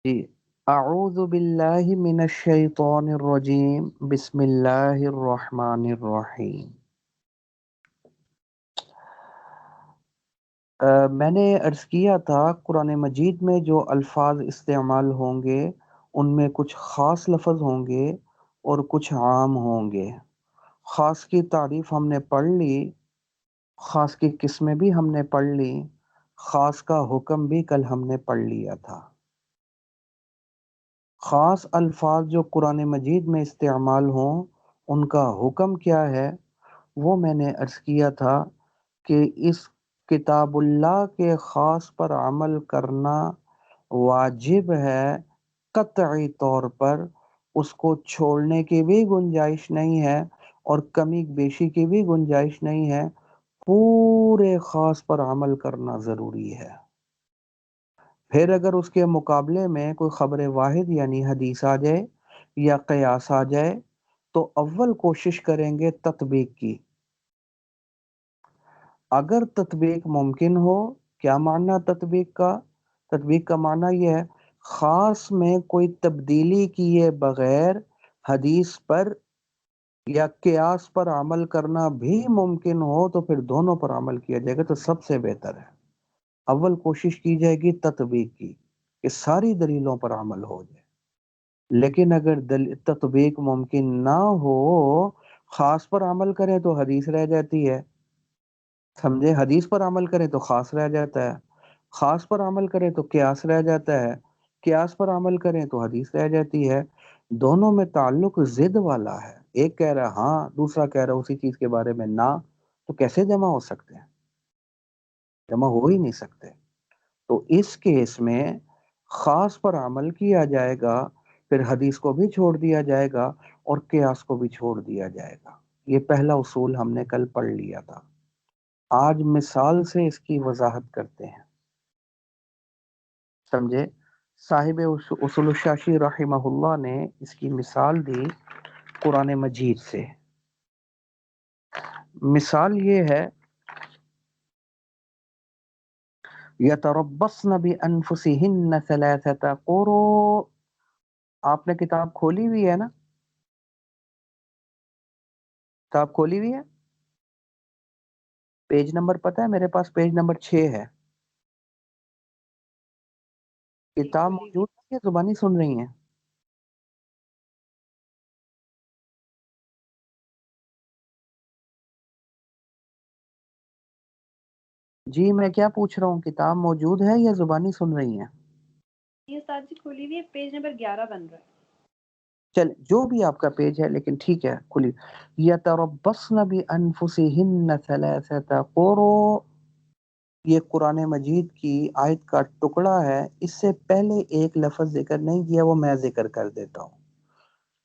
جی، اعوذ باللہ من الشیطان الرجیم، بسم اللہ الرحمن الرحیم۔ میں نے عرض کیا تھا قرآن مجید میں جو الفاظ استعمال ہوں گے ان میں کچھ خاص لفظ ہوں گے اور کچھ عام ہوں گے۔ خاص کی تعریف ہم نے پڑھ لی، خاص کی قسمیں بھی ہم نے پڑھ لی، خاص کا حکم بھی کل ہم نے پڑھ لیا تھا۔ خاص الفاظ جو قرآن مجید میں استعمال ہوں ان کا حکم کیا ہے وہ میں نے عرض کیا تھا کہ اس کتاب اللہ کے خاص پر عمل کرنا واجب ہے، قطعی طور پر اس کو چھوڑنے کی بھی گنجائش نہیں ہے اور کمی بیشی کی بھی گنجائش نہیں ہے، پورے خاص پر عمل کرنا ضروری ہے۔ پھر اگر اس کے مقابلے میں کوئی خبر واحد یعنی حدیث آ جائے یا قیاس آ جائے تو اول کوشش کریں گے تطبیق کی۔ اگر تطبیق ممکن ہو، کیا معنی تطبیق کا؟ تطبیق کا معنی یہ ہے خاص میں کوئی تبدیلی کیے بغیر حدیث پر یا قیاس پر عمل کرنا بھی ممکن ہو تو پھر دونوں پر عمل کیا جائے گا تو سب سے بہتر ہے۔ اول کوشش کی جائے گی تطبیق کی کہ ساری دلیلوں پر عمل ہو جائے، لیکن اگر تطبیق ممکن نہ ہو، خاص پر عمل کریں تو حدیث رہ جاتی ہے، سمجھے؟ حدیث پر عمل کریں تو خاص رہ جاتا ہے، خاص پر عمل کریں تو قیاس رہ جاتا ہے، قیاس پر عمل کریں تو حدیث رہ جاتی ہے۔ دونوں میں تعلق ضد والا ہے، ایک کہہ رہا ہاں، دوسرا کہہ رہا اسی چیز کے بارے میں نہ، تو کیسے جمع ہو سکتے ہیں؟ جمع ہو ہی نہیں سکتے۔ تو اس کیس میں خاص پر عمل کیا جائے گا، پھر حدیث کو بھی چھوڑ دیا جائے گا اور قیاس کو بھی چھوڑ دیا جائے گا۔ یہ پہلا اصول ہم نے کل پڑھ لیا تھا، آج مثال سے اس کی وضاحت کرتے ہیں، سمجھے؟ صاحب اصول الشاشی رحمہ اللہ نے اس کی مثال دی قرآن مجید سے۔ مثال یہ ہے یتربصن بانفسہن ثلاثۃ قروء۔ آپ نے کتاب کھولی ہوئی ہے نا؟ کتاب کھولی ہوئی ہے؟ پیج نمبر پتہ ہے؟ میرے پاس پیج نمبر 6 ہے۔ کتاب موجود ہے یا زبانی سن رہی ہیں؟ جی میں کیا پوچھ رہا ہوں، کتاب موجود ہے یا زبانی سن رہی ہیں؟ یہ استاد جی کھلی ہوئی ہے، پیج نمبر 11 بن رہا ہے۔ چل جو بھی آپ کا پیج ہے، لیکن ٹھیک ہے کھلی۔ یتربصن بانفسہن ثلاثۃ قروء، یہ قرآن مجید کی آیت کا ٹکڑا ہے، اس سے پہلے ایک لفظ ذکر نہیں کیا، وہ میں ذکر کر دیتا ہوں۔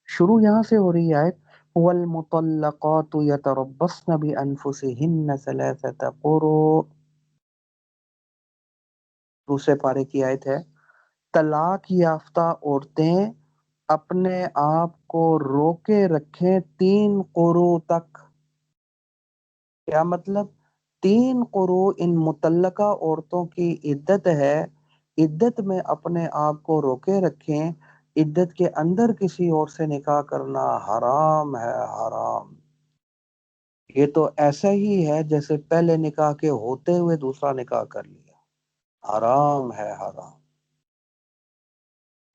شروع یہاں سے ہو رہی ہے آیت والمطلقات یتربصن بانفسہن ثلاثۃ قروء، دوسرے پارے کی آیت ہے طلاق یافتہ عورتیں اپنے آپ کو روکے رکھیں 3 قروء تک۔ کیا مطلب؟ 3 قروء ان مطلقہ عورتوں کی عدت ہے، عدت میں اپنے آپ کو روکے رکھیں، عدت کے اندر کسی اور سے نکاح کرنا حرام ہے، حرام۔ یہ تو ایسا ہی ہے جیسے پہلے نکاح کے ہوتے ہوئے دوسرا نکاح کر لیا، حرام ہے، حرام۔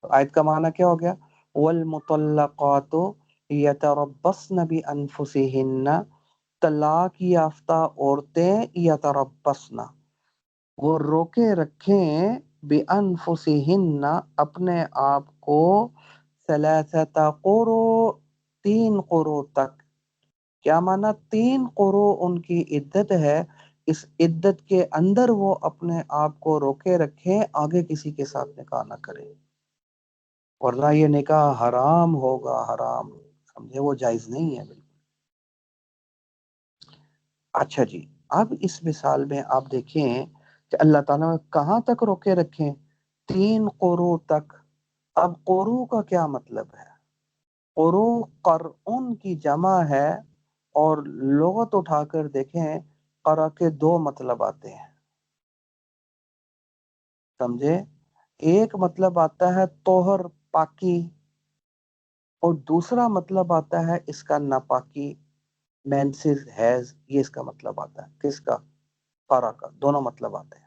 آیت کا معنی کیا ہو گیا؟ والمطلقات یتربصن بانفسہن، طلاق یافتہ عورتیں یتربصن، وہ روکے رکھیں بانفسہن، اپنے آپ کو، ثلاثۃ قروء، 3 قروء تک۔ کیا معنی؟ 3 قروء ان کی عدت ہے، اس عدت کے اندر وہ اپنے آپ کو روکے رکھیں، آگے کسی کے ساتھ نکاح نہ کریں، ورنہ یہ نکاح حرام ہوگا، حرام، سمجھے؟ وہ جائز نہیں ہے بالکل۔ اچھا جی، اب اس مثال میں آپ دیکھیں کہ اللہ تعالیٰ نے کہاں تک روکے رکھیں؟ 3 قروء تک۔ اب قروء کا کیا مطلب ہے؟ قروء قرء کی جمع ہے، اور لغت اٹھا کر دیکھیں قرء کے 2 مطلب آتے ہیں، سمجھے؟ ایک مطلب آتا ہے طہر پاکی، اور دوسرا مطلب آتا ہے اس کا ناپاکی، مینسز حیض، یہ اس کا مطلب آتا ہے، کس کا؟ قرا کا، دونوں مطلب آتے ہیں۔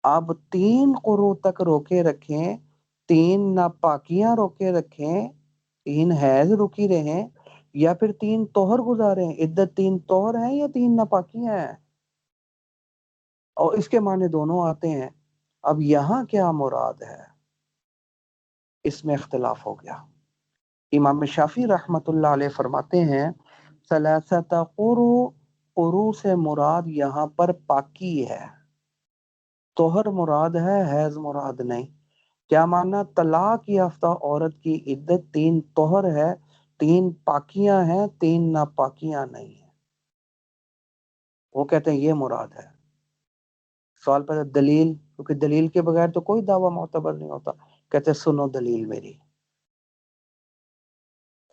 آپ 3 قروء تک روکے رکھیں، 3 ناپاکیاں روکے رکھیں، 3 حیض رکی رہیں، یا پھر 3 طہر گزاریں، عدت 3 طہر ہیں یا 3 ناپاکیاں ہیں، اور اس کے معنی دونوں آتے ہیں۔ اب یہاں کیا مراد ہے، اس میں اختلاف ہو گیا۔ امام شافعی رحمت اللہ علیہ فرماتے ہیں ثلاثت قروء، قروء سے مراد یہاں پر پاکی ہے، طہر مراد ہے، حیض مراد نہیں۔ کیا معنی؟ طلاق یافتہ عورت کی عدت 3 طہر ہے، 3 پاکیاں ہیں، 3 ناپاکیاں نہیں ہیں، وہ کہتے ہیں یہ مراد ہے۔ سوال پر دلیل، کیونکہ دلیل کے بغیر تو کوئی دعویٰ معتبر نہیں ہوتا، کہتے سنو دلیل میری،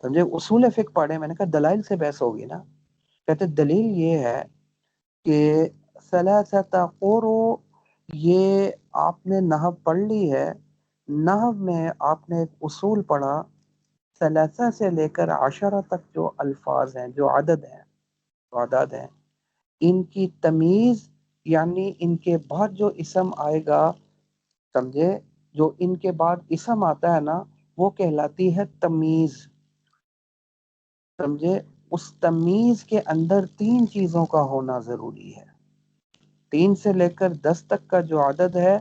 سمجھے؟ اصول فقہ پڑھے، میں نے کہا دلائل سے بحث ہوگی نا۔ کہتے دلیل یہ ہے کہ ثلاثت قروء، یہ آپ نے نحو پڑھ لی ہے، نحو میں آپ نے ایک اصول پڑھا، ثلاثہ سے لے کر عشرہ تک جو الفاظ ہیں، جو عدد ہیں، تعداد ہیں، ان کی تمیز، یعنی ان کے بعد جو اسم آئے گا، سمجھے، جو ان کے بعد اسم آتا ہے نا، وہ کہلاتی ہے تمیز، سمجھے؟ اس تمیز کے اندر 3 چیزوں کا ہونا ضروری ہے۔ 3 سے لے کر 10 تک کا جو عدد ہے،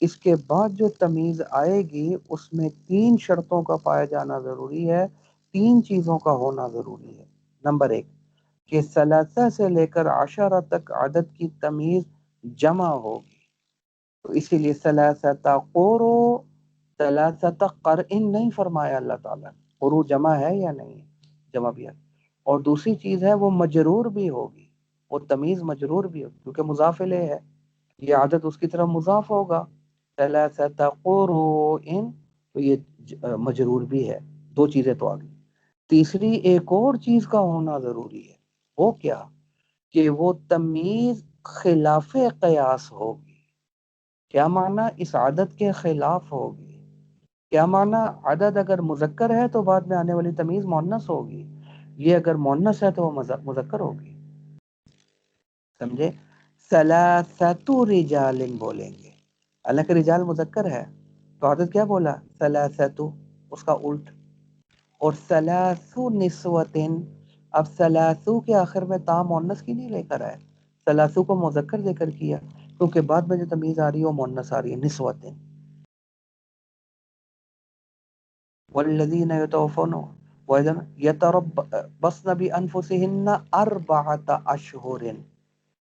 اس کے بعد جو تمیز آئے گی اس میں 3 شرطوں کا پایا جانا ضروری ہے، 3 چیزوں کا ہونا ضروری ہے۔ نمبر 1 کہ ثلاثہ سے لے کر عشرہ تک عدد کی تمیز جمع ہوگی، تو اسی لیے ثلاثت قروء، ثلاثت قرء نہیں فرمایا اللہ تعالیٰ، قروء جمع ہے یا نہیں؟ جمع بھی ہے۔ اور دوسری چیز ہے وہ مجرور بھی ہوگی، وہ تمیز مجرور بھی ہوگی، کیونکہ مضاف الیہ ہے، یہ عادت اس کی طرف مضاف ہوگا، ثلاثت قروء، تو یہ مجرور بھی ہے، 2 چیزیں تو آ گئی۔ تیسری ایک اور چیز کا ہونا ضروری ہے، وہ کیا؟ کہ وہ تمیز خلاف قیاس ہوگی۔ کیا معنی؟ اس عدد کے خلاف ہوگی۔ کیا معنی؟ عدد اگر مذکر ہے تو بعد میں آنے والی تمیز مؤنث ہوگی، یہ اگر مؤنث ہے تو وہ مذکر ہوگی، سمجھے؟ ثلاثت رجال بولیں گے، حالانکہ رجال مذکر ہے، تو عدد کیا بولا؟ ثلاثت، اس کا الٹ۔ اور ثلاث نسوۃ، اب ثلاثو کے آخر میں تا مؤنث کی نہیں لے کر آئے، ثلاثو کو مذکر ذکر کیا، کیونکہ بعد میں جو تمیز آ رہی ہے وہ مؤنث آ رہی ہے، نسوۃ۔ والذین یتوفون یتربصن بانفسہن اربعۃ اشہر،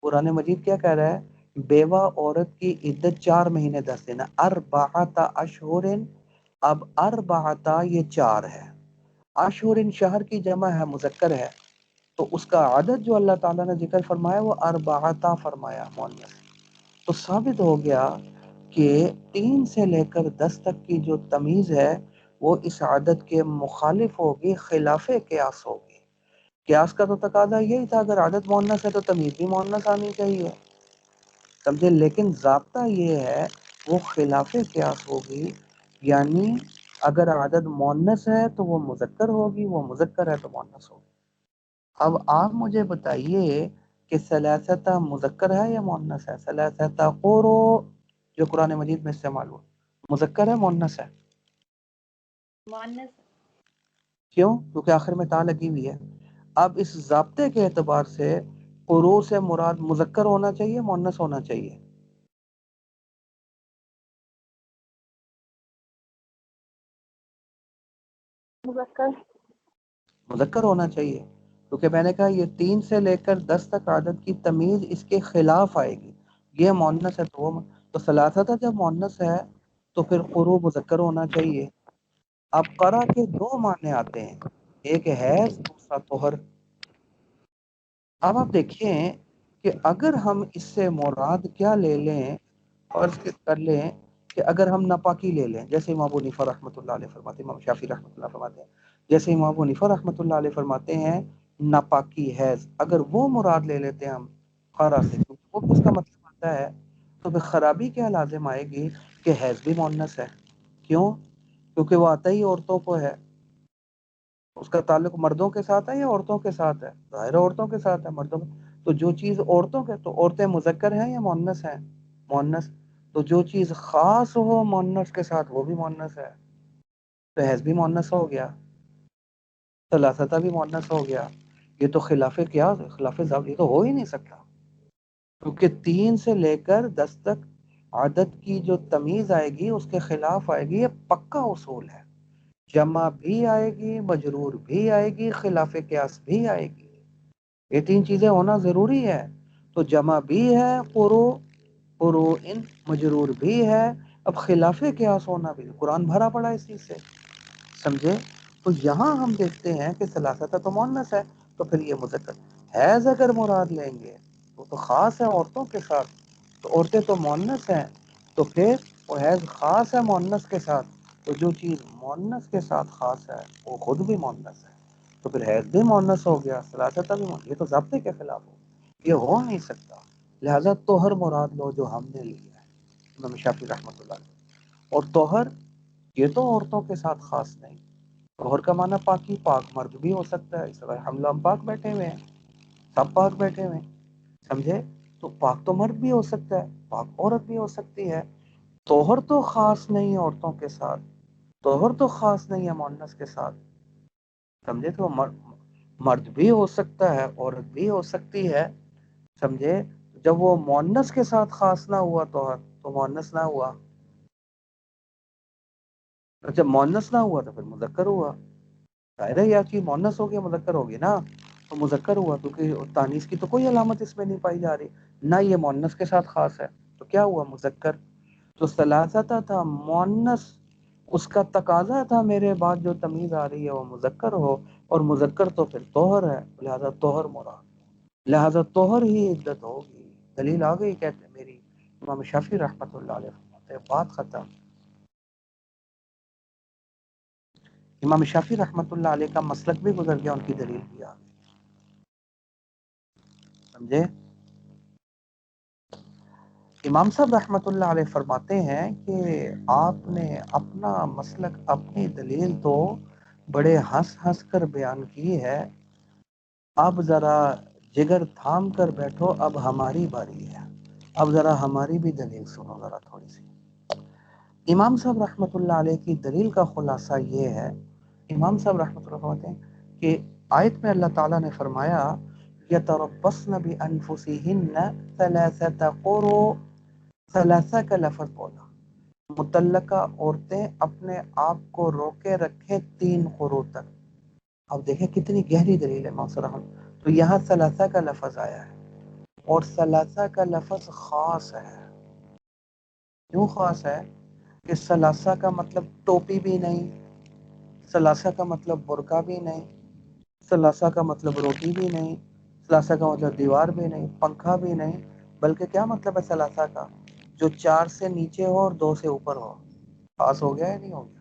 قرآن مجید کیا کہہ رہا ہے؟ بیوہ عورت کی عدت 4 مہینے 10 دن، اربعۃ اشہر، اب اربعۃ یہ 4 ہے، اشہر شہر کی جمع ہے، مذکر ہے، تو اس کا عدد جو اللہ تعالیٰ نے ذکر فرمایا وہ اربعۃ فرمایا، مؤنث، تو ثابت ہو گیا کہ 3 سے لے کر 10 تک کی جو تمیز ہے وہ اس عدد کے مخالف ہوگی، خلاف قیاس ہوگی۔ قیاس کا تو تقاضا یہی تھا، اگر عدد مؤنث ہے تو تمیز بھی مؤنث آنی چاہیے، سمجھے؟ لیکن ضابطہ یہ ہے وہ خلاف قیاس ہوگی، یعنی اگر عدد مؤنث ہے تو وہ مذکر ہوگی، وہ مذکر ہے تو مؤنث ہوگی۔ اب آپ مجھے بتائیے کہ ثلاثت مذکر ہے یا مؤنث ہے؟ ثلاثت قروء جو قرآن مجید میں استعمال ہوا، مذکر ہے مؤنث ہے؟ مؤنث۔ کیوں؟ کیونکہ آخر میں تا لگی ہوئی ہے۔ اب اس ضابطے کے اعتبار سے قروء سے مراد مذکر ہونا چاہیے، مؤنث ہونا چاہیے؟ مذکر ہونا چاہیے، کیونکہ میں نے کہا یہ 3 سے لے کر 10 تک عدد کی تمیز اس کے خلاف آئے گی، یہ مؤنث ہے تو ثلاثت جب مؤنث ہے تو پھر قروء مذکر ہونا چاہیے۔ اب قرأ کے 2 معنی آتے ہیں، ایک حیض، دوسرا طہر۔ اب آپ دیکھیں کہ اگر ہم اس سے مراد کیا لے لیں، فرض کر لیں کہ اگر ہم ناپاکی لے لیں، جیسے امام ابو حنیفہ رحمۃ اللہ علیہ فرماتے ہیں، امام شافعی رحمۃ اللہ فرماتے ہیں، جیسے امام ابو حنیفہ رحمۃ اللہ علیہ فرماتے ہیں ناپاکی حیض، اگر وہ مراد لے لیتے ہیں ہم قرأ سے، وہ کس کا مطلب آتا ہے؟ تو پھر خرابی کیا لازم آئے گی کہ حیض بھی مؤنث ہے. کیوں؟ کیونکہ وہ آتا ہی عورتوں کو ہے. اس کا تعلق مردوں کے ساتھ ہے یا عورتوں کے ساتھ ہے؟ ظاہر عورتوں کے ساتھ ہے. مردوں تو جو چیز عورتوں کے، تو عورتیں مذکر ہیں یا مؤنث ہیں؟ مؤنث. تو جو چیز خاص ہو مؤنث کے ساتھ وہ بھی مؤنث ہے. تو حیض بھی مؤنث ہو گیا، ثلاثتہ بھی مؤنث ہو گیا. یہ تو خلاف کیا، خلاف ضابطہ یہ تو ہو ہی نہیں سکتا، کیونکہ 3 سے لے کر 10 تک عدد کی جو تمیز آئے گی اس کے خلاف آئے گی. یہ پکا اصول ہے. جمع بھی آئے گی، مجرور بھی آئے گی، خلاف قیاس بھی آئے گی. یہ 3 چیزیں ہونا ضروری ہے. تو جمع بھی ہے قروء، مجرور بھی ہے. اب خلاف قیاس ہونا بھی، قرآن بھرا پڑا اس چیز سے. سمجھے؟ تو یہاں ہم دیکھتے ہیں کہ ثلاثہ تو مؤنث ہے، تو پھر یہ مذکر. حیض اگر مراد لیں گے تو خاص ہے عورتوں کے ساتھ، تو عورتیں تو مؤنث ہیں، تو پھر وہ حیض خاص ہے مؤنث کے ساتھ. تو جو چیز مؤنث کے ساتھ خاص ہے وہ خود بھی مؤنث ہے، تو پھر حیض بھی مؤنث ہو گیا، ثلاثہ بھی مؤنث. یہ تو ضابطے کے خلاف ہو، یہ ہو نہیں سکتا. لہذا طہر مراد لو جو ہم نے لیا ہے امام شافعی رحمۃ اللہ علیہ. اور طہر یہ تو عورتوں کے ساتھ خاص نہیں. طہر کا معنی پاکی، پاک مرد بھی ہو سکتا ہے. اس طرح ہم پاک بیٹھے ہوئے ہیں، سب پاک بیٹھے ہوئے ہیں. سمجھے؟ تو پاک تو مرد بھی ہو سکتا ہے، پاک عورت بھی ہو سکتی ہے. طہر تو خاص نہیں ہے عورتوں کے ساتھ، طہر تو خاص نہیں ہے مؤنث کے ساتھ. سمجھے؟ تو مرد بھی ہو سکتا ہے، عورت بھی ہو سکتی ہے. سمجھے؟ جب وہ مؤنث کے ساتھ خاص نہ ہوا طہر تو مؤنث نہ ہوا. جب مؤنث نہ ہوا تو پھر مذکر ہوا. ظاہر ہے یہ چیز مؤنث ہو گیا مذکر ہوگی نا، تو مذکر ہوا، کیونکہ تانیث کی تو کوئی علامت اس میں نہیں پائی جا رہی، نہ یہ مؤنث کے ساتھ خاص ہے، تو کیا ہوا؟ مذکر. تو ثلاثہ تھا مؤنث، اس کا تقاضا تھا میرے بعد جو تمیز آ رہی ہے وہ مذکر ہو، اور مذکر تو پھر طہر ہے، لہذا طہر مراد، لہذا طہر ہی عدت ہوگی. دلیل آ گئی کہتے ہیں میری. امام شافعی رحمۃ اللہ علیہ فرماتے ہیں بات ختم. امام شافعی رحمۃ اللہ علیہ کا مسلک بھی گزر گیا، ان کی دلیل بھی آ گئی. سمجھے؟ امام صاحب رحمۃ اللہ علیہ فرماتے ہیں کہ آپ نے اپنا مسلک، اپنی دلیل تو بڑے ہنس ہنس کر بیان کی ہے، اب ذرا جگر تھام کر بیٹھو، اب ہماری باری ہے، اب ذرا ہماری بھی دلیل سنو ذرا تھوڑی سی. امام صاحب رحمۃ اللہ علیہ کی دلیل کا خلاصہ یہ ہے. امام صاحب رحمۃ اللہ فرماتے ہیں کہ آیت میں اللہ تعالیٰ نے فرمایا یتربصن بانفسہن ثلاثۃ قروء، ثلاثہ کا لفظ بولا. مطلقہ عورتیں اپنے آپ کو روکے رکھے 3 قروء تک. اب دیکھیں کتنی گہری دلیل ہے امام صاحب رحمۃ. تو یہاں ثلاثہ کا لفظ آیا ہے، اور ثلاثہ کا لفظ خاص ہے. کیوں خاص ہے؟ کہ ثلاثہ کا مطلب ٹوپی بھی نہیں، ثلاثہ کا مطلب برقع بھی نہیں، ثلاثہ کا مطلب روٹی بھی نہیں، ثلاثہ کا مطلب دیوار بھی نہیں، پنکھا بھی نہیں. بلکہ کیا مطلب ہے ثلاثہ کا؟ جو 4 سے نیچے ہو اور 2 سے اوپر ہو. خاص ہو گیا یا نہیں ہو گیا؟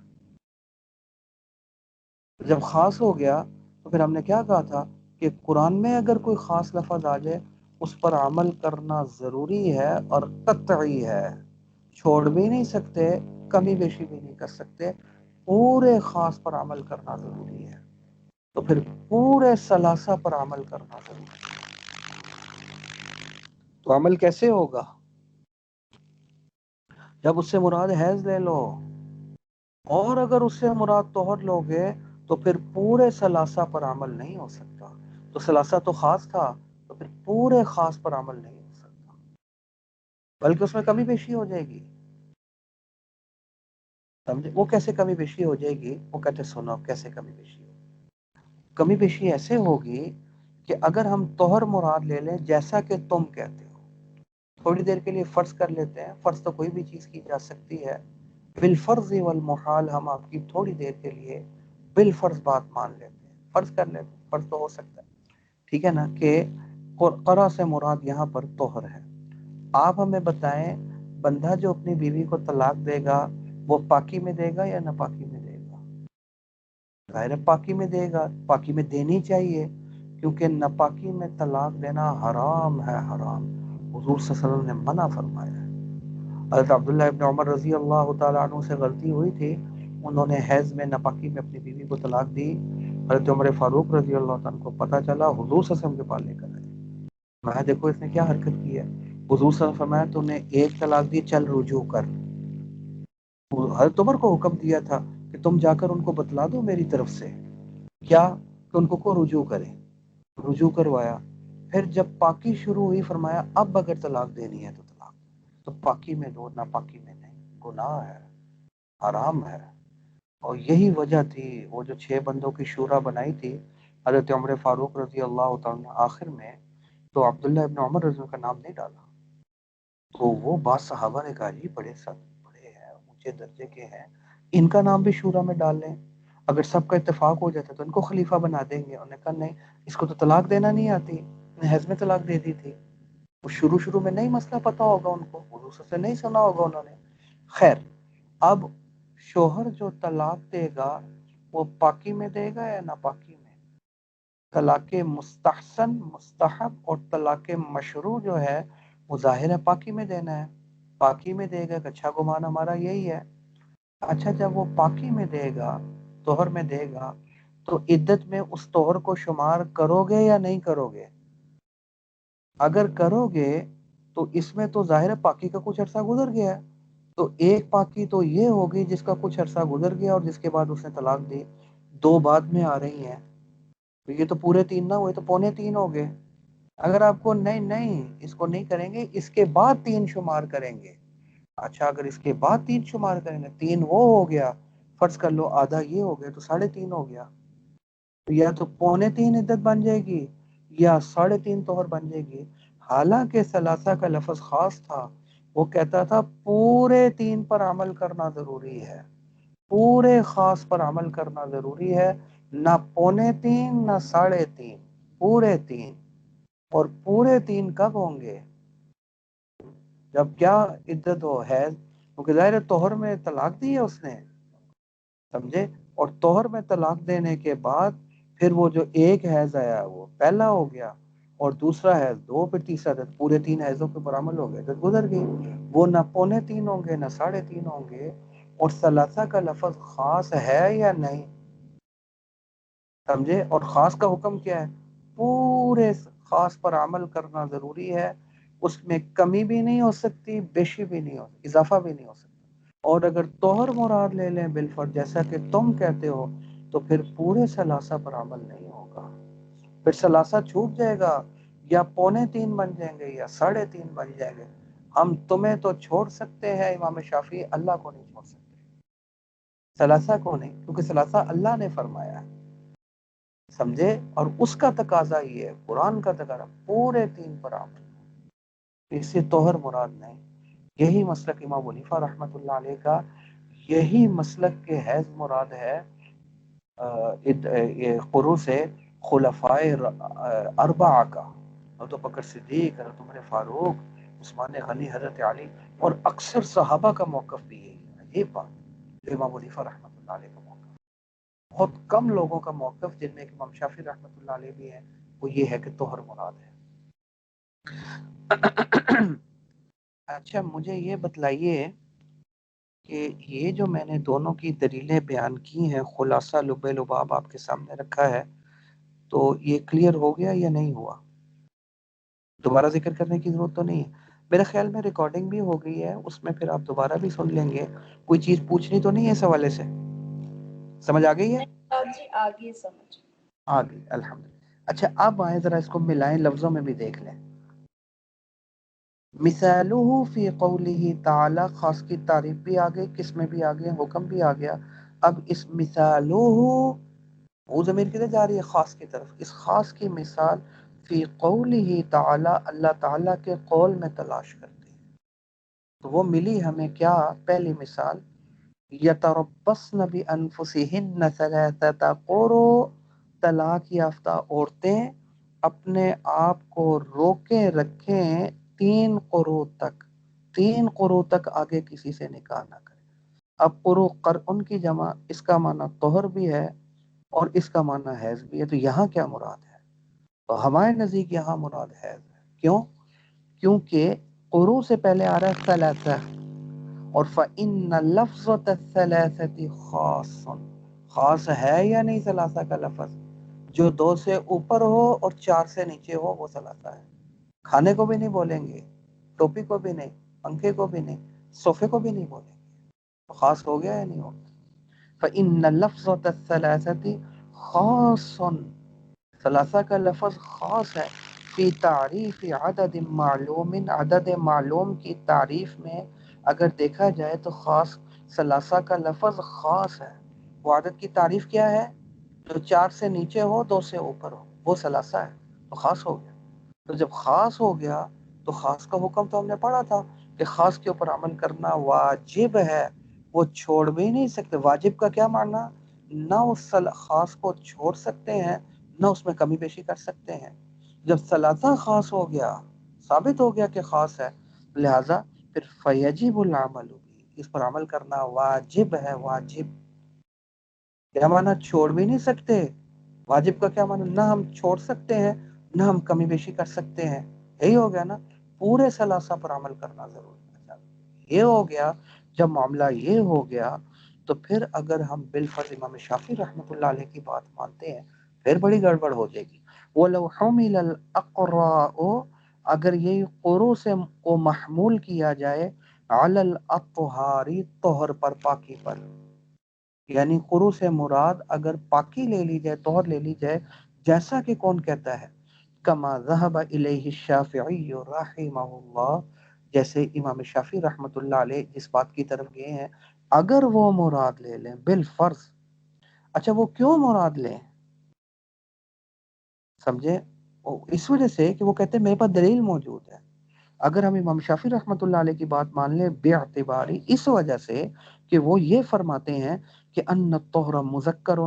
جب خاص ہو گیا تو پھر ہم نے کیا کہا تھا کہ قرآن میں اگر کوئی خاص لفظ آ جائے اس پر عمل کرنا ضروری ہے اور قطعی ہے، چھوڑ بھی نہیں سکتے، کمی بیشی بھی نہیں کر سکتے. پورے خاص پر عمل کرنا ضروری ہے، تو پھر پورے ثلاثہ پر عمل کرنا ضروری ہے. تو عمل کیسے ہوگا؟ جب اس سے مراد حیض لے لو، اور اگر اس سے مراد طہر لوگے تو پھر پورے ثلاثہ پر عمل نہیں ہو سکتا. تو ثلاثہ تو خاص تھا، تو پھر پورے خاص پر عمل نہیں ہو سکتا، بلکہ اس میں کمی بیشی ہو جائے گی. سمجھے؟ وہ کیسے کمی بیشی ہو جائے گی؟ وہ کہتے سنو کیسے کمی بیشی ہو. کمی بیشی ایسے ہوگی کہ اگر ہم طہر مراد لے لیں جیسا کہ تم کہتے ہو، تھوڑی دیر کے لیے فرض کر لیتے ہیں، فرض تو کوئی بھی چیز کی جا سکتی ہے، بالفرض والمحال ہم آپ کی تھوڑی دیر کے لیے بالفرض بات مان لیتے ہیں، فرض کر لیتے ہیں، فرض تو ہو سکتا ہے، ٹھیک ہے نا، کہ قرآ سے مراد یہاں پر طہر ہے. آپ ہمیں بتائیں بندہ جو اپنی بیوی کو طلاق دے گا وہ پاکی میں دے گا یا ناپاکی میں دے گا؟ ظاہر پاکی میں دے گا، پاکی میں دینی چاہیے، کیونکہ ناپاکی میں طلاق دینا حرام ہے، حرام. حضور صلی اللہ علیہ وسلم نے منع فرمایا ہے. حضرت عبداللہ ابن عمر رضی اللہ تعالیٰ عنہ سے غلطی ہوئی تھی، انہوں نے حیض میں ناپاکی میں اپنی بیوی کو طلاق دی. حضرت عمر فاروق رضی اللہ تعالیٰ عنہ کو پتہ چلا، حضور صلی اللہ علیہ وسلم کے پاس لے کر آئے. میں دیکھو اس نے کیا حرکت کی ہے. حضور صلی اللہ علیہ وسلم فرمایا تو نے ایک طلاق دی، چل رجوع کر. حضرت عمر کو حکم دیا تھا کہ تم جا کر ان کو بتلا دو میری طرف سے کیا کہ ان کو رجوع کریں. رجوع کروایا. پھر جب پاکی شروع ہوئی فرمایا اب اگر طلاق دینی ہے تو طلاق تو پاکی میں دو، ناپاکی میں نہیں. گناہ ہے، حرام ہے. اور یہی وجہ تھی وہ جو 6 بندوں کی شورا بنائی تھی حضرت عمر فاروق رضی اللہ تعالیٰ عنہ آخر میں تو عبداللہ ابن عمر رضی اللہ کا نام نہیں ڈالا. تو وہ بعض صحابہ نے کہا جی بڑے ہیں، اونچے درجے کے ہیں، ان کا نام بھی شورا میں ڈال لیں، اگر سب کا اتفاق ہو جاتا تو ان کو خلیفہ بنا دیں گے. انہوں نے کہا نہیں، اس کو تو طلاق دینا نہیں آتی، حیض میں طلاق دے دی تھی. وہ شروع میں نہیں مسئلہ پتا ہوگا ان کو، حضور سے نہیں سنا ہوگا انہوں نے. خیر، اب شوہر جو طلاق دے گا وہ پاکی میں دے گا یا ناپاکی میں؟ طلاق مستحسن، مستحب اور طلاق مشروع جو ہے وہ ظاہر ہے پاکی میں دینا ہے. پاکی میں دے گا، اچھا گمان ہمارا یہی ہے. اچھا جب وہ پاکی میں دے گا، طہر میں دے گا، تو عدت میں اس طہر کو شمار کرو گے یا نہیں کرو گے؟ اگر کرو گے تو اس میں تو ظاہر پاکی کا کچھ عرصہ گزر گیا ہے. تو ایک پاکی تو یہ ہوگی جس کا کچھ عرصہ گزر گیا اور جس کے بعد اس نے طلاق دی. 2 بعد میں آ رہی ہیں تو یہ تو پورے 3 نہ ہوئے، تو پونے 3 ہو گئے. اگر آپ کو نہیں اس کو نہیں کریں گے، اس کے بعد 3 شمار کریں گے. اچھا اگر اس کے بعد 3 شمار کریں گے، 3 وہ ہو گیا، فرض کر لو آدھا یہ ہو گیا تو 3.5 ہو گیا. تو یا تو پونے 3 عدت بن جائے گی یا 3.5 طہر بن جائے گی. حالانکہ ثلاثہ کا لفظ خاص تھا، وہ کہتا تھا پورے 3 پر عمل کرنا ضروری ہے، پورے خاص پر عمل کرنا ضروری ہے، نہ پونے 3 نہ 3.5، پورے 3. اور پورے 3 کب ہوں گے؟ جب کیا عدت ہو؟ حیض. کیونکہ ظاہر طہر میں طلاق دی ہے اس نے، سمجھے؟ اور طہر میں طلاق دینے کے بعد پھر وہ جو ایک حیض آیا وہ پہلا ہو گیا اور دوسرا حیض 2، پھر تیسرا حیض، پورے 3 حیضوں کے پر عمل ہو گئے، تو گزر گئی. وہ نہ پونے 3 ہوں گے نہ 3.5 ہوں گے. اور ثلاثہ کا لفظ خاص ہے یا نہیں؟ سمجھے؟ اور خاص کا حکم کیا ہے؟ پورے خاص پر عمل کرنا ضروری ہے، اس میں کمی بھی نہیں ہو سکتی، بیشی بھی نہیں ہو سکتی، اضافہ بھی نہیں ہو سکتا. اور اگر طہر مراد لے لیں بالفرض جیسا کہ تم کہتے ہو تو پھر پورے ثلاثہ پر عمل نہیں ہوگا. پھر ثلاثہ چھوٹ جائے گا، یا پونے 3 بن جائیں گے یا 3.5 بن جائیں گے. ہم تمہیں تو چھوڑ سکتے ہیں، امام شافعی اللہ کو نہیں چھوڑ سکتے، ثلاثہ کو نہیں، کیونکہ ثلاثہ اللہ نے فرمایا ہے، سمجھے؟ اور اس کا تقاضا یہ ہے، قرآن کا تقاضا پورے 3 پر عمل، اس سے طہر مراد نہیں. یہی مسلک امام حنیفہ رحمۃ اللہ علیہ کا، یہی مسلک کے حیض مراد ہے قروء سے خلفائے اربعہ کا، حضرت بکر صدیق، حضرت عمر فاروق، عثمان غنی، حضرت علی، اور اکثر صحابہ کا موقف بھی یہی ہے. عجیب بات، جو امام حنیفہ رحمۃ اللہ علیہ کا موقف، بہت کم لوگوں کا موقف جن میں امام شافعی رحمۃ اللہ علیہ بھی ہیں، وہ یہ ہے کہ طہر مراد ہے. اچھا مجھے یہ بتلائیے کہ یہ جو میں نے دونوں کی دلیلیں بیان کی ہیں، خلاصہ لب لباب آپ کے سامنے رکھا ہے، تو یہ کلیئر ہو گیا یا نہیں ہوا؟ دوبارہ ذکر کرنے کی ضرورت تو نہیں ہے میرے خیال میں. ریکارڈنگ بھی ہو گئی ہے، اس میں پھر آپ دوبارہ بھی سن لیں گے. کوئی چیز پوچھنی تو نہیں ہے اس حوالے سے؟ سمجھ آ گئی ہے؟ جی آگے سمجھ آ گئی، الحمدللہ. اچھا اب آئیں ذرا اس کو ملائیں، لفظوں میں بھی دیکھ لیں. مثالہ فی قولہ تعالی، خاص کی تعریف بھی آ گئی، کس میں بھی آ گیا، حکم بھی آ گیا. اب اس مثالہ، وہ ضمیر کدھر جا رہی ہے؟ خاص کی طرف. اس خاص کی مثال فی قولہ تعالی، اللہ تعالیٰ کے قول میں تلاش کرتے ہیں. تو وہ ملی ہمیں کیا؟ پہلی مثال، یتربصن بانفسہن ثلاثۃ قروء، طلاق یافتہ عورتیں اپنے آپ کو روکے رکھیں 3 قروء تک. 3 قروء تک آگے کسی سے نکاح نہ کریں. اب قروء قرء کی جمع، اس کا معنی طہر بھی ہے اور اس کا معنی حیض بھی ہے. تو یہاں کیا مراد ہے؟ تو ہمارے نزدیک یہاں مراد حیض ہے. کیوں؟ کیونکہ قروء سے پہلے آ رہا ہے ثلاثہ، اور فَإِنَّ لَفْظَةَ الثَّلَاثَةِ خاصٌ، خاص ہے یا نہیں ثلاثہ کا لفظ؟ جو 2 سے اوپر ہو اور 4 سے نیچے ہو وہ ثلاثہ ہے۔ کھانے کو بھی نہیں بولیں گے، ٹوپی کو بھی نہیں، پنکھے کو بھی نہیں، صوفے کو بھی نہیں بولیں گے، تو خاص ہو گیا یا نہیں ہو گیا؟ فَإِنَّ لَفْظَةَ الثَّلَاثَةِ خاصٌ، ثلاثہ کا لفظ خاص ہے، فی تعریف عدد معلوم، عدد معلوم کی تعریف میں اگر دیکھا جائے تو خاص ثلاثہ کا لفظ خاص ہے۔ وہ عدد کی تعریف کیا ہے؟ جو 4 سے نیچے ہو 2 سے اوپر ہو وہ ثلاثہ ہے، تو خاص ہو گیا۔ تو جب خاص ہو گیا تو خاص کا حکم تو ہم نے پڑھا تھا کہ خاص کے اوپر عمل کرنا واجب ہے، وہ چھوڑ بھی نہیں سکتے۔ واجب کا کیا معنی؟ نہ اس خاص کو چھوڑ سکتے ہیں نہ اس میں کمی بیشی کر سکتے ہیں۔ جب ثلاثہ خاص ہو گیا، ثابت ہو گیا کہ خاص ہے، لہذا پھر فیجب العمل بھی، اس پر عمل کرنا واجب ہے۔ واجب کیا معنی؟ چھوڑ بھی نہیں سکتے۔ واجب کا کیا معنی؟ نہ ہم چھوڑ سکتے ہیں نہ ہم کمی بیشی کر سکتے ہیں، یہی ہو گیا نا، پورے ثلاثہ پر عمل کرنا ضروری ہے۔ یہ ہو گیا، جب معاملہ یہ ہو گیا تو پھر اگر ہم بالفرض امام شافعی رحمۃ اللہ علیہ کی بات مانتے ہیں پھر بڑی گڑبڑ ہو جائے گی۔ وَلَوْ حُمِلَ الْأَقْرَاءُ، اگر یہ قروء سے کو محمول کیا جائے، عَلَى الْأَطْهَارِ، طہر پر، پاکی پر، یعنی قروء سے مراد اگر پاکی لے لی جائے، طہر لے لی جائے، جیسا کہ کون کہتا ہے؟ کما ذهب الیہ الشافعی رحمہ اللہ، جیسے امام شافعی رحمۃ اللہ علیہ اس بات کی طرف گئے ہیں، اگر وہ مراد لے لیں بالفرض۔ اچھا وہ کیوں مراد لیں؟ سمجھے؟ اس وجہ سے کہ وہ کہتے ہیں میرے پاس دلیل موجود ہے۔ اگر ہم امام شافعی رحمۃ اللہ علیہ کی بات مان لیں بے اعتباری، اس وجہ سے کہ وہ یہ فرماتے ہیں کہ ان الطہر مذکر،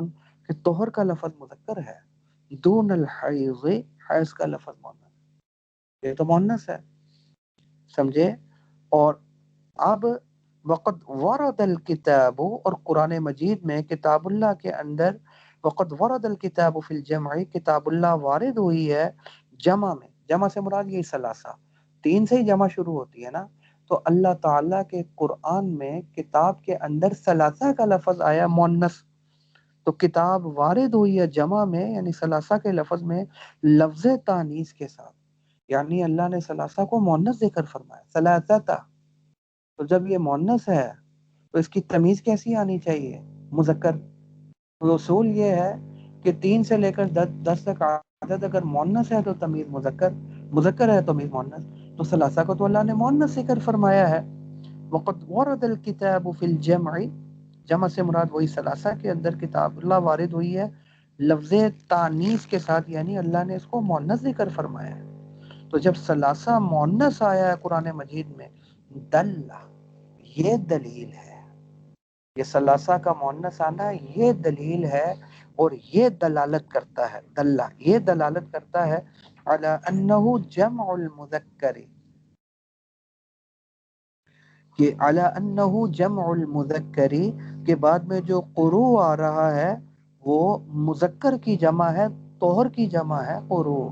کہ طہر کا لفظ مذکر ہے، دون الحیض، حیض کا لفظ مؤنث، یہ تو مؤنث ہے، سمجھے؟ اور اب وقد ورد الکتاب، اور قرآن مجید میں کتاب اللہ کے اندر وقد ورد الکتاب فی الجمع، کتاب اللہ وارد ہوئی ہے جمع میں۔ جمع سے مراد یہ ثلاثہ، 3 سے ہی جمع شروع ہوتی ہے نا، تو اللہ تعالیٰ کے قرآن میں کتاب کے اندر ثلاثہ کا لفظ آیا مؤنث، تو کتاب وارد ہوئی ہے جمع میں، یعنی ثلاثہ کے لفظ میں لفظ تانیث کے ساتھ، یعنی اللہ نے ثلاثہ کو مؤنث ذکر فرمایا، ثلاثہ۔ تو جب یہ مؤنث ہے تو اس کی تمیز کیسی آنی چاہیے؟ مذکر۔ اصول یہ ہے کہ 3 سے لے کر 10 تک عدد اگر مؤنث ہے تو تمیز مذکر، مذکر ہے تو تمیز مؤنث، تو ثلاثہ کو تو اللہ نے مؤنث ذکر فرمایا ہے۔ وقد ورد الکتاب فی الجمع، جمع سے مراد وہی ثلاثہ کے اندر کتاب اللہ وارد ہوئی ہے لفظ تانیث کے ساتھ، یعنی اللہ نے اس کو مؤنث ذکر فرمایا ہے۔ تو جب ثلاثہ مؤنث آیا ہے قرآن مجید میں، دل، یہ دلیل ہے، یہ ثلاثہ کا مؤنث آنا یہ دلیل ہے، اور یہ دلالت کرتا ہے، دلہ، یہ دلالت کرتا ہے علی انہ جمع المذکر، کہ علی انہ جمع المذکر، کے بعد میں جو قروء آ رہا ہے وہ مذکر کی جمع ہے، طہر کی جمع ہے قروء،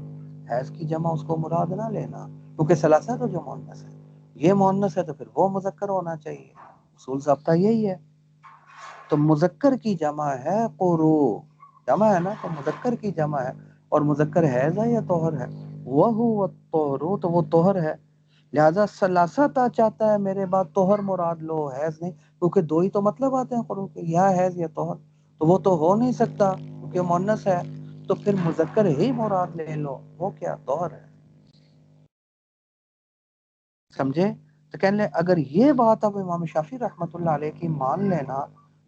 حیض کی جمع اس کو مراد نہ لینا، کیونکہ ثلاثہ تو جو مؤنث ہے، یہ مؤنث ہے تو پھر وہ مذکر ہونا چاہیے، اصول ضابطہ یہی ہے۔ تو مذکر کی جمع ہے قروء، جمع ہے نا، تو مذکر کی جمع ہے، اور مذکر حیض ہے یا طہر ہے؟ وَهُوَ الطَّهْرُ، تو وہ طہر ہے، لہذا ثلاثہ چاہتا ہے میرے بعد طہر مراد لو، حیض نہیں، کیونکہ 2 ہی تو مطلب آتے ہیں قروء کے، یا حیض یا طہر، تو وہ تو ہو نہیں سکتا کیونکہ مؤنث ہے، تو پھر مذکر ہی مراد لے لو، وہ کیا؟ طہر ہے، سمجھے؟ تو کہنے لیں اگر یہ بات اب امام شافعی رحمۃ اللہ علیہ کی مان لینا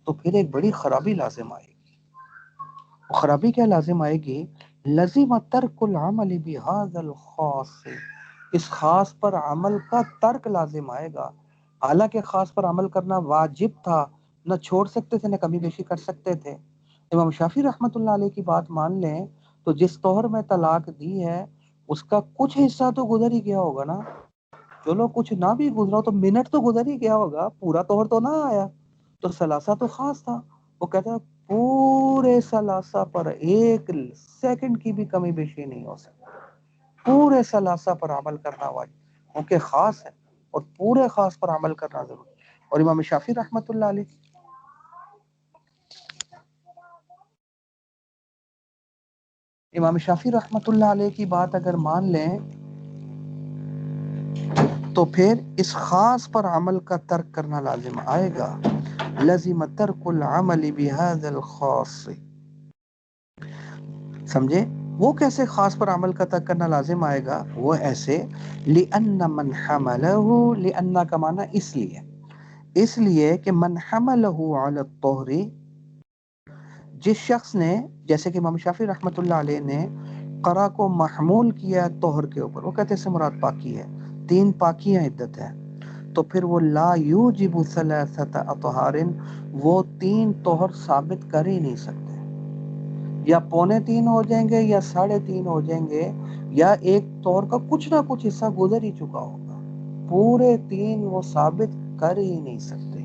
تو پھر ایک بڑی خرابی لازم آئے گی۔ خرابی کیا لازم آئے گی؟ لزم ترک العمل بهذا الخاص، اس خاص پر عمل کا ترک لازم آئے گا، حالانکہ خاص پر عمل کرنا واجب تھا، نہ چھوڑ سکتے تھے نہ کمی بیشی کر سکتے تھے۔ امام شافعی رحمۃ اللہ علیہ کی بات مان لیں تو جس طہر میں طلاق دی ہے اس کا کچھ حصہ تو گزر ہی گیا ہوگا نا، چلو کچھ نہ بھی گزرا تو منٹ تو گزر ہی گیا ہوگا، پورا طہر تو نہ آیا، تو ثلاثہ تو خاص تھا، وہ کہتا ہے پورے ثلاثہ پر 1 سیکنڈ کی بھی کمی بیشی نہیں ہو سکتی، پورے ثلاثہ پر عمل کرنا واجب، کیونکہ خاص ہے اور پورے خاص پر عمل کرنا ضروری ہے۔ اور امام شافعی رحمۃ اللہ علیہ کی بات اگر مان لیں تو پھر اس خاص پر عمل کا ترک کرنا لازم آئے گا. لزم ترک العمل بهذا الخاص. سمجھے؟ وہ کیسے خاص پر عمل کا ترک کرنا لازم آئے گا؟ وہ ایسے لأن من حمله، لأن کا معنی اس لیے کہ من حمله علی الطہر، جس شخص نے، جیسے کہ امام شافعی رحمۃ اللہ علیہ نے قرا کو محمول کیا طہر کے اوپر، وہ کہتے ہیں اس سے مراد پاکی ہے، 3 پاکیاں عدت ہے، تو پھر وہ لا یوجب ثلاثۃ اطہار، وہ 3 طہر ثابت کر ہی نہیں سکتے. یا 2.25 ہو جائیں گے یا 3.5 ہو جائیں گے، یا ایک طور کا کچھ نہ کچھ حصہ گزر ہی چکا ہوگا، پورے 3 وہ ثابت کر ہی نہیں سکتے،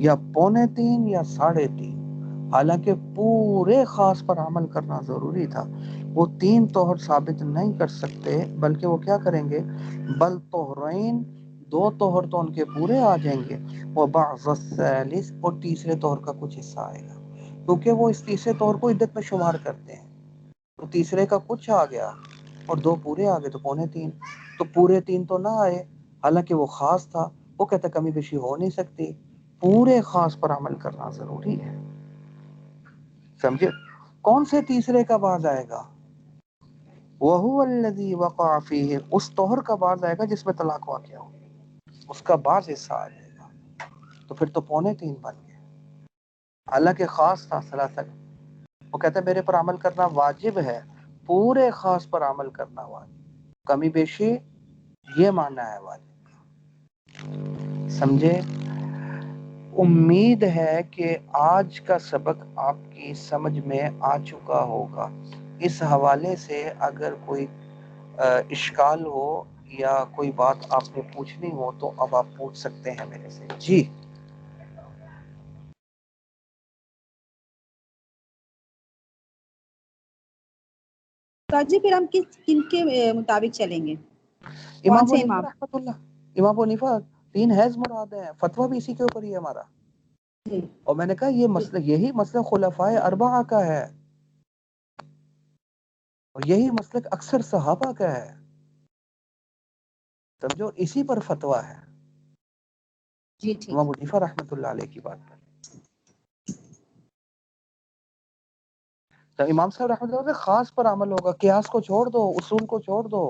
یا 2.25 یا 3.5. حالانکہ پورے خاص پر عمل کرنا ضروری تھا، وہ 3 طہر ثابت نہیں کر سکتے، بلکہ وہ کیا کریں گے؟ بل طہرین، 2 طہر تو ان کے پورے آ جائیں گے، وبعض الثالث، اور تیسرے طہر کا کچھ حصہ آئے گا، کیونکہ وہ اس تیسرے طور کو عدت میں شمار کرتے ہیں. تو تیسرے کا کچھ آ گیا اور 2 پورے آ گئے تو 2.25، تو پورے 3 تو نہ آئے، حالانکہ وہ خاص تھا. وہ کہتا کمی بیشی ہو نہیں سکتی، پورے خاص پر عمل کرنا ضروری ہے. سمجھے؟ کون سے تیسرے کا بعض آئے گا؟ وَهُوَ الَّذِي وَقَعَ فِيهِ، اس طہر کا بعض آئے گا جس میں طلاق واقع ہو، اس کا بعض حصہ آ جائے گا، تو پھر تو 2.25 بن گئے، حالانکہ خاص تھا ثلاثہ. وہ کہتا ہے میرے پر عمل کرنا واجب ہے، پورے خاص پر عمل کرنا واجب، کمی بیشی یہ ماننا ہے واجب. سمجھے؟ امید ہے کہ آج کا سبق آپ کی سمجھ میں آ چکا ہوگا. اس حوالے سے اگر کوئی اشکال ہو یا کوئی بات آپ نے پوچھنی ہو تو اب آپ پوچھ سکتے ہیں میرے سے. جی جی پھر ہم کن کے مطابق چلیں گے؟ امام حنیفہ رحمۃ اللہ، امام حنیفہ 3 حیض مراد ہیں، فتویٰ بھی اسی کے اوپر ہی ہے ہمارا. اور میں نے کہا یہ مسئلہ، یہی مسئلہ خلفائے اربعہ کا ہے، اور یہی مسلک اکثر صحابہ کا ہے، سمجھو اسی پر فتویٰ ہے. جی ٹھیک. امام حنیفہ رحمۃ اللہ علیہ کی بات پر. تو امام صاحب رحمۃ اللہ علیہ خاص پر عمل ہوگا، قیاس کو چھوڑ دو، اصول کو چھوڑ دو،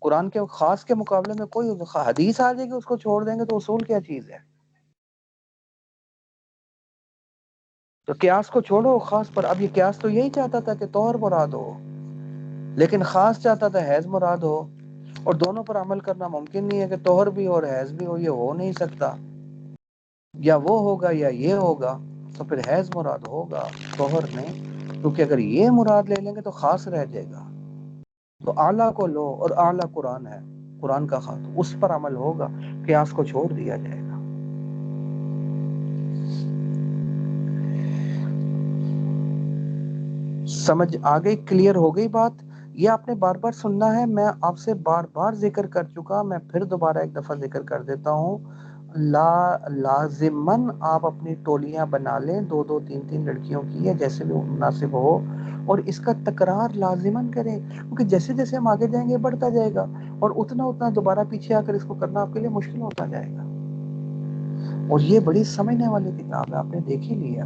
قرآن کے خاص کے مقابلے میں کوئی حدیث آ جائے گی اس کو چھوڑ دیں گے تو اصول کیا چیز ہے؟ تو قیاس کو چھوڑو خاص پر. اب یہ قیاس تو یہی چاہتا تھا کہ طہر مراد ہو، لیکن خاص چاہتا تھا حیض مراد ہو، اور دونوں پر عمل کرنا ممکن نہیں ہے کہ طہر بھی ہو اور حیض بھی ہو، یہ ہو نہیں سکتا، یا وہ ہوگا یا یہ ہوگا، تو پھر حیض مراد ہوگا، طہر نہیں، کیونکہ اگر یہ مراد لے لیں گے تو خاص رہ جائے گا. تو اعلیٰ کو لو، اور اعلیٰ قرآن ہے، قرآن کا خاص، اس پر عمل ہوگا، قیاس کو چھوڑ دیا جائے گا. سمجھ آ گئی؟ کلیئر ہو گئی بات؟ یہ آپ نے بار بار سننا ہے، میں آپ سے بار بار ذکر کر چکا، میں پھر دوبارہ ایک دفعہ ذکر کر دیتا ہوں. لازماً آپ اپنی ٹولیاں بنا لیں، 2 3 لڑکیوں کی، یا جیسے بھی مناسب ہو، اور اس کا تکرار لازماً کریں، کیونکہ جیسے جیسے ہم آگے جائیں گے بڑھتا جائے گا، اور اتنا دوبارہ پیچھے آ کر اس کو کرنا آپ کے لیے مشکل ہوتا جائے گا. اور یہ بڑی سمجھنے والی کتاب ہے، آپ نے دیکھ ہی لیا،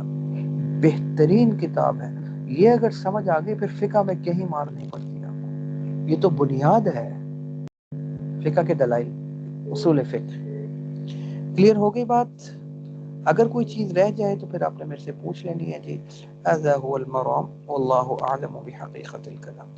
بہترین کتاب ہے. یہ اگر سمجھ آ گئی پھر فقہ میں کہیں مار نہیں پڑتی آپ کو. یہ تو بنیاد ہے فقہ کے دلائل، اصول فقہ. کلیئر ہو گئی بات؟ اگر کوئی چیز رہ جائے تو پھر آپ نے میرے سے پوچھ لینی ہے. جی هذا هو المرام والله اعلم بحقیقت الکلام.